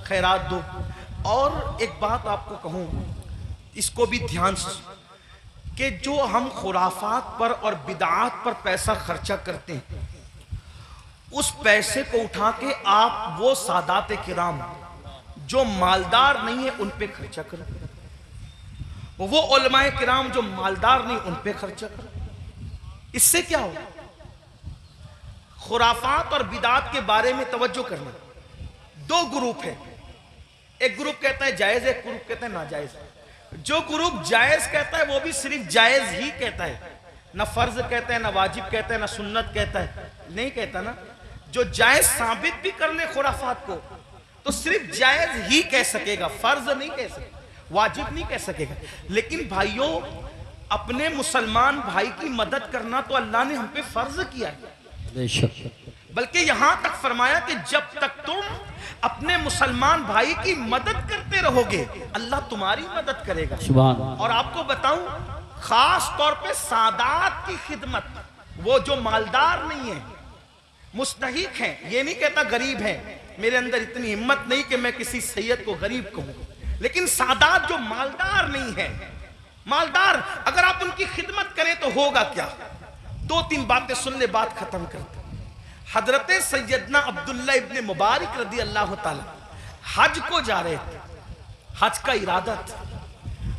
खैरात दो। और एक बात आपको कहूँ, इसको भी ध्यान से, कि जो हम खुराफात पर और बिदात पर पैसा खर्चा करते हैं, उस पैसे को उठा के आप वो सादात किराम जो मालदार नहीं है उन पे खर्चा करो। वो उलमाए किराम जो मालदार नहीं उन पे खर्चा करो। इससे क्या हो? खुराफात और बिदात के बारे में तवज्जो करना। दो ग्रुप है, एक ग्रुप कहता है जायज, एक ग्रुप कहता है नाजायज। जो ग्रुप जायज कहता है वो भी सिर्फ जायज ही कहता है, ना फर्ज कहता है, ना वाजिब कहता है, ना सुन्नत कहता है, नहीं कहता ना। जो जायज साबित भी कर ले खुराफात को तो सिर्फ जायज ही कह सकेगा, फर्ज नहीं कह सकेगा, वाजिब नहीं कह सकेगा। लेकिन भाइयों, अपने मुसलमान भाई की मदद करना तो अल्लाह ने हम पे फर्ज किया है। बल्कि यहां तक फरमाया कि जब तक तुम अपने मुसलमान भाई की मदद करते रहोगे अल्लाह तुम्हारी मदद करेगा। और आपको बताऊं, खास तौर पे सादात की खिदमत, वो जो मालदार नहीं है, मुस्तहिक हैं, ये नहीं कहता गरीब है, मेरे अंदर इतनी हिम्मत नहीं कि मैं किसी सैयद को गरीब कहूं, लेकिन सादात जो मालदार नहीं है, मालदार अगर आप उनकी खिदमत करें तो होगा क्या? 2-3 बातें सुन ले, बात खत्म करते। हजरत सैयदना अब्दुल्ला इब्ने मुबारक रदी अल्लाह ताला हज को जा रहे थे, हज का इरादा था,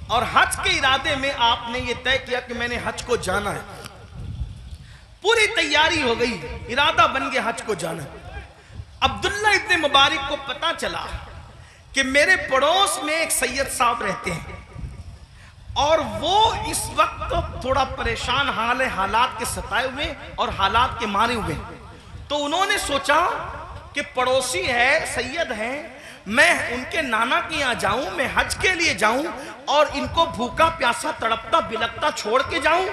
और हज के इरादे में आपने ये तय किया कि मैंने हज को जाना है। पूरी तैयारी हो गई, इरादा बन गया हज को जाना। अब्दुल्ला इब्ने मुबारक को पता चला कि मेरे पड़ोस में एक सैयद साहब रहते हैं और वो इस वक्त थोड़ा परेशान हाल है, हालात के सताए हुए और हालात के मारे हुए। तो उन्होंने सोचा कि पड़ोसी है, सैयद है, मैं उनके नाना के यहाँ जाऊं, मैं हज के लिए जाऊं और इनको भूखा प्यासा तड़पता बिलकता छोड़ के जाऊं।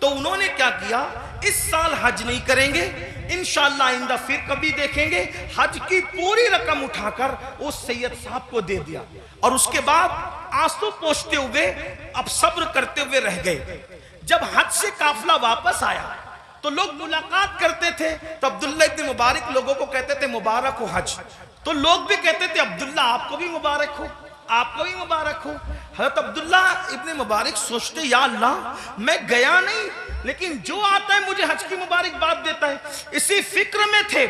तो उन्होंने क्या किया, इस साल हज नहीं करेंगे, इंशाअल्लाह आइंदा फिर कभी देखेंगे। हज की पूरी रकम उठाकर उस सैयद साहब को दे दिया और उसके बाद आंसू पोंछते हुए, अब सब्र करते हुए रह गए। जब हज से काफिला वापस आया तो लोग मुलाकात करते थे, तो अब्दुल्ला इब्ने मुबारक लोगों को कहते थे मुबारक हो हज। तो लोग भी कहते थे अब्दुल्ला आपको भी मुबारक हो, आपको भी मुबारक हो। हज़रत अब्दुल्ला इब्ने मुबारक सोचते, या अल्लाह मैं गया नहीं, लेकिन जो आता है मुझे हज की मुबारकबाद देता है। इसी फिक्र में थे,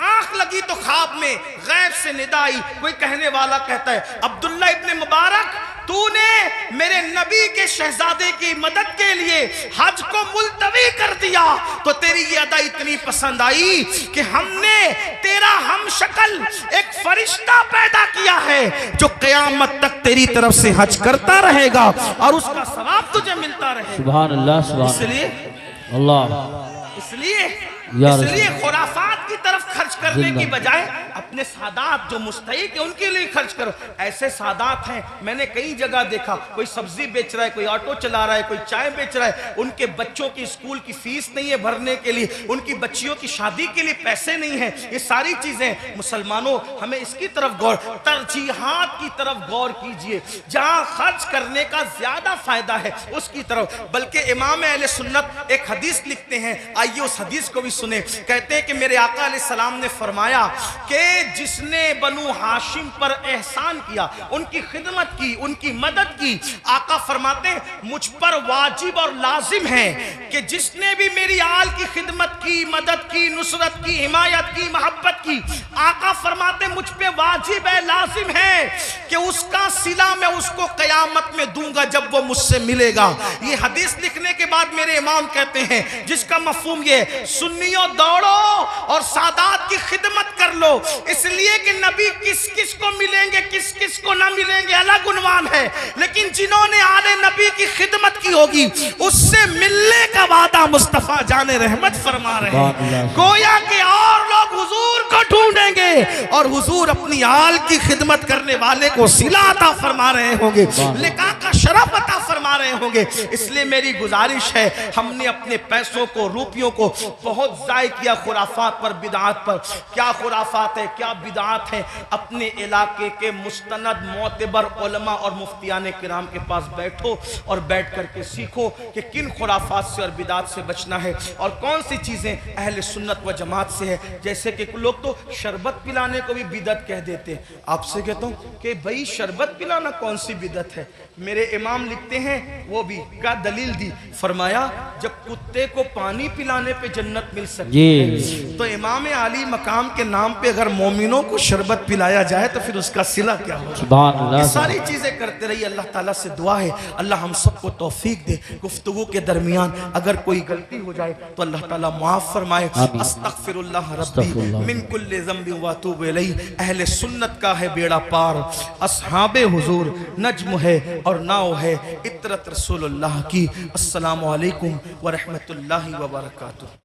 आंख लगी तो ख्वाब में गैब से निदा आई। कोई कहने वाला कहता है, अब्दुल्ला इब्ने मुबारक, तूने मेरे नबी के शहजादे की मदद के लिए हज को मुलतवी कर दिया तो तेरी ये अदा इतनी पसंद आई कि हमने तेरा हम शक्ल एक फरिश्ता पैदा किया है जो क़यामत तक तेरी तरफ से हज करता रहेगा और उसका सवाब तुझे मिलता रहेगा। सुभान अल्लाह, सुभान इसलिए अल्लाह, इसलिए खुराफात की तरफ खर्च करने की बजाय अपने सादात जो मुस्तहिक है उनके लिए खर्च करो। ऐसे सादात हैं, मैंने कई जगह देखा, कोई सब्जी बेच रहा है, कोई ऑटो चला रहा है, कोई चाय बेच रहा है, उनके बच्चों की स्कूल की फीस नहीं है भरने के लिए, उनकी बच्चियों की शादी के लिए पैसे नहीं है। ये सारी चीजें मुसलमानों, हमें इसकी तरफ गौर, तरजीहात की तरफ गौर कीजिए, जहां खर्च करने का ज्यादा फायदा है उसकी तरफ। बल्कि इमाम अहले सुन्नत एक हदीस लिखते हैं, आइए उस हदीस को भी सुने। कहते हैं कि मेरे आका अलैहिस्सलाम ने फरमाया कि जिसने बनु हाशिम पर एहसान किया, उनकी खिदमत की, उनकी मदद की, आका फरमाते मुझ पर वाजिब और लाजिम है कि जिसने भी मेरी आल की खिदमत की, मदद की, नुसरत की, हिमायत की, मोहब्बत की, आका फरमाते मुझ पे वाजिब है, लाजिम है कि उसका सिला मैं उसको कयामत में दूंगा जब वो मुझसे मिलेगा। ये हदीस लिखने के बाद मेरे इमाम कहते हैं जिसका मफहूम ये, सुन्नियों दौड़ो और सादात की खिदमत कर लो, इसलिए कि नबी किस किस को मिलेंगे किस किस को ना मिलेंगे अलग उन्वान है, लेकिन जिन्होंने आले नबी की खिदमत की होगी उससे मिलने का वादा मुस्तफा जाने रहमत फरमा रहे हैं। गोया के और लोग हुजूर को ढूंढेंगे और हुजूर अपनी आल की खिदमत करने वाले को सिला अता फरमा रहे होंगे, लिका का शरफ अता फरमा रहे होंगे। इसलिए मेरी गुजारिश है, हमने अपने पैसों को रुपयों को बहुत ज़ाय किया खुराफात पर, बिदात पर। क्या खुराफात है क्या बिदात है, अपने इलाके के मुस्तनद मोतबर उलमा और मुफ्तियान किराम के पास बैठो और बैठ करके सीखो कि किन खुराफात से और बिदात से बचना है और कौन सी चीज़ें अहले सुन्नत व जमात से है। जैसे कि लोग तो शरबत पिलाने को भी बिदत कह देते हैं। आपसे कहता हूँ कि भाई शरबत पिलाना कौन सी बिदत है। मेरे इमाम लिखते हैं, वो भी क्या दलील दी, फरमाया जब कुत्ते को पानी पिलाने पे जन्नत मिल सकती है तो इमाम आली मकाम के नाम पे अगर मोमिनों को शरबत पिलाया जाए तो फिर उसका सिला क्या होगा। ये सारी चीजें करते रहिए। अल्लाह ताला से दुआ है अल्लाह हम सबको तौफीक दे। गुफ्तगू के दरमियान अगर कोई गलती हो जाए तो अल्लाह ताला माफ फरमाए। अस्तगफिरुल्लाह रब्बी मिन कुल्लि ज़ंबि व अतूबु इलैहि। अहले सुन्नत का है बेड़ा पार, अस्हाबे हुजूर नज्म है और नाव है इतरत रसूलुल्लाह की। अस्सलामु अलैकुम व रहमतुल्लाहि व बरकातुहू।